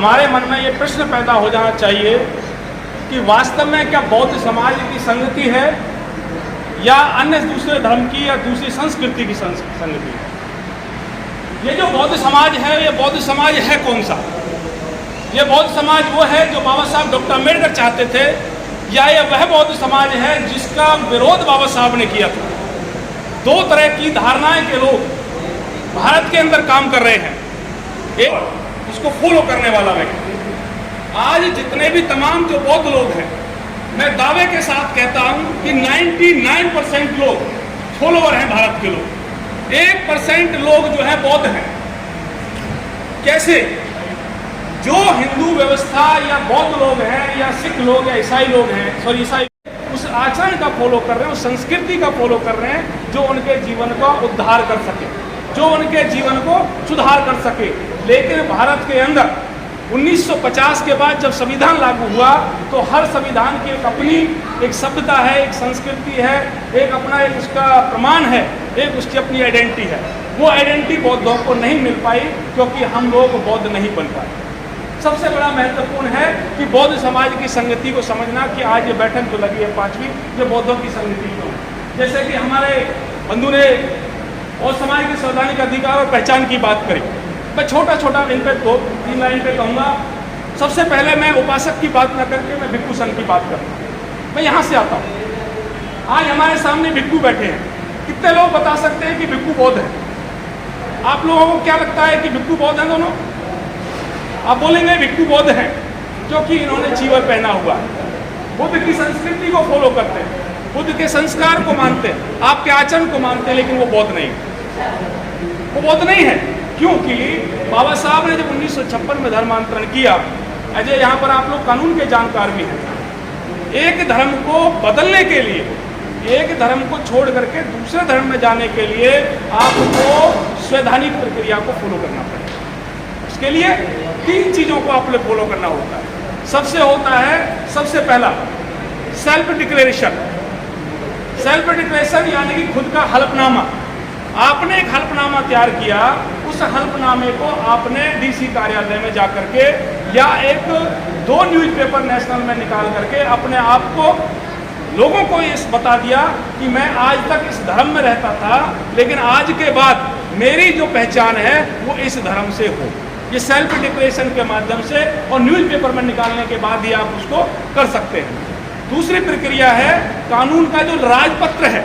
हमारे मन में ये प्रश्न पैदा हो जाना चाहिए कि वास्तव में क्या बौद्ध समाज की संगति है या अन्य दूसरे धर्म की या दूसरी संस्कृति की संगति है। ये जो बौद्ध समाज है, ये बौद्ध समाज है कौन सा? ये बौद्ध समाज वो है जो बाबा साहब डॉक्टर अम्बेडकर चाहते थे, या ये वह बौद्ध समाज है जिसका विरोध बाबा साहब ने किया था? दो तरह की धारणाएं के लोग भारत के अंदर काम कर रहे हैं। एक उसको फॉलो करने वाला व्यक्ति। आज जितने भी तमाम जो बौद्ध लोग हैं, मैं दावे के साथ कहता हूं कि 99% लोग फॉलोअर हैं भारत के लोग। 1% लोग जो है बौद्ध हैं। कैसे? जो हिंदू व्यवस्था या बौद्ध लोग हैं या सिख लोग या ईसाई लोग हैं, सॉरी ईसाई, उस आचरण का फॉलो कर रहे हैं, उस संस्कृति का फॉलो कर रहे हैं जो उनके जीवन का उद्धार कर सके, जो उनके जीवन को सुधार कर सके। लेकिन भारत के अंदर 1950 के बाद जब संविधान लागू हुआ तो हर संविधान की एक अपनी एक सभ्यता है, एक संस्कृति है, एक अपना एक उसका प्रमाण है, एक उसकी अपनी आइडेंटिटी है। वो आइडेंटिटी बौद्धों को नहीं मिल पाई क्योंकि हम लोग बौद्ध नहीं बन पाए। सबसे बड़ा महत्वपूर्ण है कि बौद्ध समाज की संगति को समझना कि आज ये बैठक जो लगी है 5वीं, ये बौद्धों की संगति को, जैसे कि हमारे बंधु ने और समाज के संवैधानिक अधिकार और पहचान की बात करी। मैं छोटा छोटा इन पे 2-3 लाइन पे कहूँगा। सबसे पहले मैं उपासक की बात न करके मैं भिक्षु संघ की बात करूँगा। मैं यहाँ से आता हूँ। आज हमारे सामने भिक्षु बैठे हैं। कितने लोग बता सकते हैं कि भिक्षु बौद्ध है? आप लोगों को क्या लगता है कि भिक्षु बौद्ध हैं दोनों? आप बोलेंगे भिक्षु बौद्ध हैं क्योंकि इन्होंने चीवर पहना हुआ है, बुद्ध की संस्कृति को फॉलो करते हैं, बुद्ध के संस्कार को मानते हैं, आपके आचरण को मानते हैं, लेकिन वो बौद्ध नहीं, वो बौद्ध नहीं है। क्योंकि बाबा साहब ने जब 1956 में धर्मांतरण किया, अजय यहाँ पर आप लोग कानून के जानकार भी हैं, एक धर्म को बदलने के लिए, एक धर्म को छोड़ करके दूसरे धर्म में जाने के लिए आपको संवैधानिक प्रक्रिया को फॉलो करना पड़ेगा। उसके लिए 3 चीज़ों को आपको फॉलो करना होता है। सबसे होता है, सबसे पहला सेल्फ डिक्लेरेशन। सेल्फ डिक्लेरेशन यानी कि खुद का हलफनामा। आपने एक हलफनामा तैयार किया, उस हलफनामे को आपने डीसी कार्यालय में जाकर के या 2 न्यूज़पेपर नेशनल में निकाल करके अपने आप को, लोगों को ये बता दिया कि मैं आज तक इस धर्म में रहता था, लेकिन आज के बाद मेरी जो पहचान है वो इस धर्म से हो। ये सेल्फ डिक्लेरेशन के माध्यम से और न्यूज़पेपर में निकालने के बाद ही आप उसको कर सकते हैं। दूसरी प्रक्रिया है कानून का जो राजपत्र है।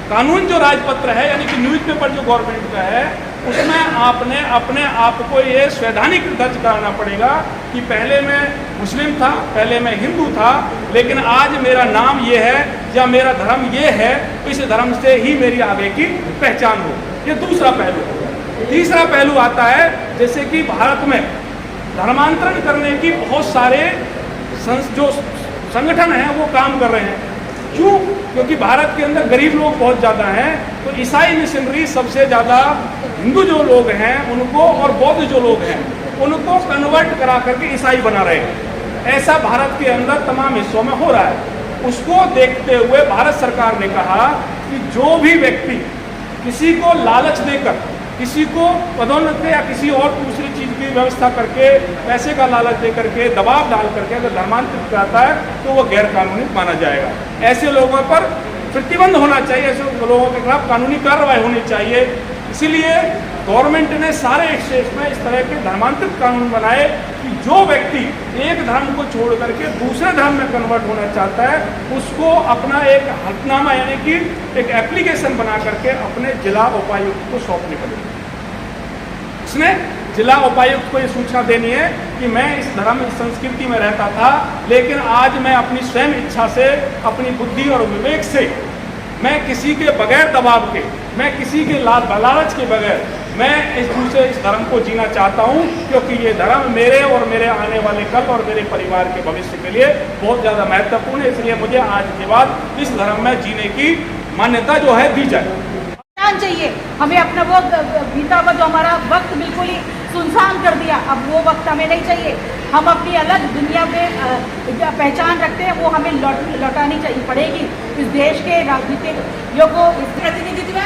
कानून जो राजपत्र है यानी कि न्यूज़पेपर जो गवर्नमेंट का है, उसमें आपने अपने आप को ये संवैधानिक दर्ज कराना पड़ेगा कि पहले मैं मुस्लिम था, पहले मैं हिंदू था, लेकिन आज मेरा नाम ये है या मेरा धर्म ये है, तो इस धर्म से ही मेरी आगे की पहचान हो। ये दूसरा पहलू है। तीसरा पहलू आता है, जैसे कि भारत में धर्मांतरण करने की बहुत सारे जो संगठन हैं वो काम कर रहे हैं। क्यों? क्योंकि भारत के अंदर गरीब लोग बहुत ज़्यादा हैं, तो ईसाई मिशनरी सबसे ज़्यादा हिंदू जो लोग हैं उनको और बौद्ध जो लोग हैं उनको कन्वर्ट करा करके ईसाई बना रहे हैं। ऐसा भारत के अंदर तमाम हिस्सों में हो रहा है। उसको देखते हुए भारत सरकार ने कहा कि जो भी व्यक्ति किसी को लालच देकर, किसी को पदोन्नति या किसी और दूसरी चीज़ की व्यवस्था करके, पैसे का लालच दे करके, दबाव डाल करके अगर धर्मांतरित कराता है तो वो गैर कानूनी माना जाएगा। ऐसे लोगों पर प्रतिबंध होना चाहिए, ऐसे लोगों के खिलाफ कानूनी कार्रवाई होनी चाहिए। इसीलिए गवर्नमेंट ने सारे स्टेट्स में इस तरह के धर्मांतरित कानून बनाए कि जो व्यक्ति एक धर्म को छोड़ करके दूसरे धर्म में कन्वर्ट होना चाहता है, उसको अपना एक हलफनामा यानी कि एक एप्लीकेशन बना करके अपने जिला उपायुक्त को सौंपनी पड़ेगी। इसमें जिला उपायुक्त को ये सूचना देनी है कि मैं इस धर्म, इस संस्कृति में रहता था, लेकिन आज मैं अपनी स्वयं इच्छा से, अपनी बुद्धि और विवेक से, मैं किसी के बगैर दबाव के, मैं किसी के लालच के बगैर मैं इस धर्म को जीना चाहता हूँ, क्योंकि ये धर्म मेरे और मेरे आने वाले कल और मेरे परिवार के भविष्य के लिए बहुत ज़्यादा महत्वपूर्ण है। इसलिए मुझे आज के बाद इस धर्म में जीने की मान्यता जो है दी जाए। चाहिए हमें अपना वो बीता हुआ जो हमारा वक्त बिल्कुल ही सुनसान कर दिया, अब वो वक्त हमें नहीं चाहिए। हम अपनी अलग दुनिया में पहचान रखते हैं, वो हमें लौटानी चाहिए पड़ेगी। इस देश के राजनीतिक लोगों को इस प्रतिनिधित्व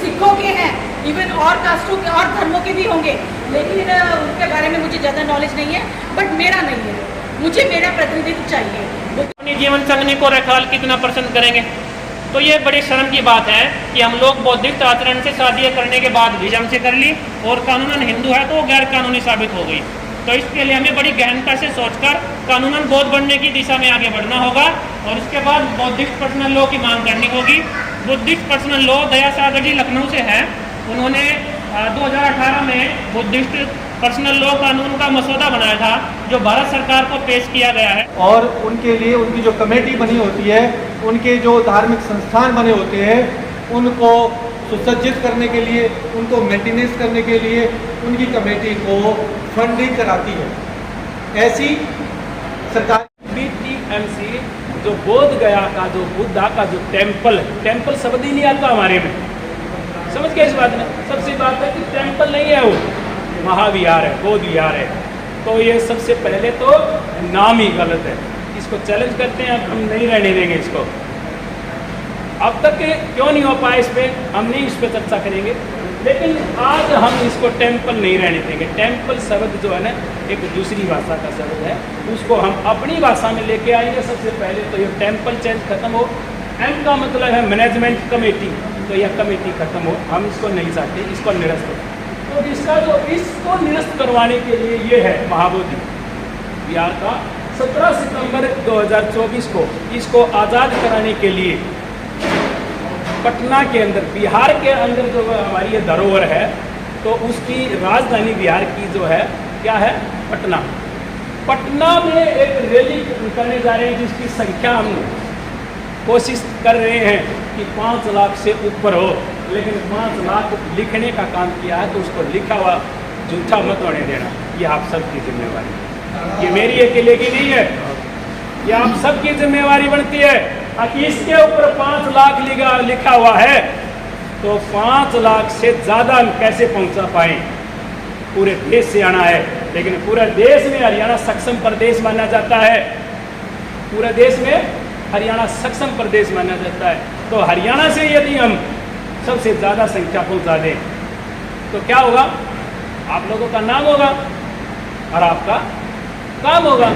सिखों के हैं, इवन और कास्टों के और धर्मों के भी होंगे, लेकिन उनके बारे में मुझे ज़्यादा नॉलेज नहीं है। बट मेरा नहीं है, मुझे मेरा प्रतिनिधित्व चाहिए। अपनी जीवन संगनी को रखवाल कितना पसंद करेंगे? तो ये बड़ी शर्म की बात है कि हम लोग बौद्धिक आचरण से शादी करने के बाद भी जम से कर ली और कानूनन हिंदू है तो वो गैर कानूनी साबित हो गई। तो इसके लिए हमें बड़ी गहनता से सोचकर कानूनन बौद्ध बनने की दिशा में आगे बढ़ना होगा और उसके बाद बौद्धिस्ट पर्सनल लॉ की मांग करनी होगी। बुद्धिस्ट पर्सनल लॉ दया सागर जी लखनऊ से है, उन्होंने 2018 में बुद्धिस्ट पर्सनल लॉ कानून का मसौदा बनाया था जो भारत सरकार को पेश किया गया है। और उनके लिए उनकी जो कमेटी बनी होती है, उनके जो धार्मिक संस्थान बने होते हैं, उनको सुसज्जित करने के लिए, उनको मेंटेनेंस करने के लिए उनकी कमेटी को फंडिंग कराती है। ऐसी सरकार BTMC जो बोध गया का जो बुद्धा का जो टेम्पल है, टेम्पल शब्द ही नहीं आता हमारे में, समझ गए इस बात में। सबसे बात है कि टेम्पल नहीं है, वो महाविहार है, बोध विहार है। तो ये सबसे पहले तो नाम ही गलत है, इसको चैलेंज करते हैं, अब हम नहीं रहने देंगे इसको। अब तक क्यों नहीं हो पाया इस पर, हम नहीं इस पर चर्चा करेंगे, लेकिन आज हम इसको टेम्पल नहीं रहने देंगे। टेम्पल शब्द जो है ना एक दूसरी भाषा का शब्द है, उसको हम अपनी भाषा में लेके आएंगे। सबसे पहले तो ये टेम्पल चेंज खत्म हो, एम का मतलब है मैनेजमेंट कमेटी, तो यह कमेटी खत्म हो, हम इसको नहीं चाहते, इसको निरस्त हो। तो इसको निरस्त करवाने के लिए ये है महाबोधि विहार का 17 सितंबर 2024 को इसको आज़ाद कराने के लिए पटना के अंदर, बिहार के अंदर जो हमारी ये धरोहर है, तो उसकी राजधानी बिहार की जो है क्या है, पटना। पटना में एक रैली करने जा रहे हैं जिसकी संख्या हम कोशिश कर रहे हैं कि 5 लाख से ऊपर हो, लेकिन 5 लाख लिखने का काम किया है तो उसको लिखा हुआ झूठा मत होने देना, ये आप सबकी जिम्मेवारी, ये मेरी अकेले की नहीं है, ये आप सबकी जिम्मेवारी बनती है। कि इसके ऊपर 5 लाख लिखा हुआ है तो 5 लाख से ज़्यादा हम कैसे पहुंचा पाएँ? पूरे देश से आना है, लेकिन पूरे देश में हरियाणा सक्षम प्रदेश माना जाता है, पूरे देश में हरियाणा सक्षम प्रदेश माना जाता है। तो हरियाणा से यदि हम सबसे ज़्यादा संख्या पहुंचा दें तो क्या होगा? आप लोगों का नाम होगा और आपका काम होगा।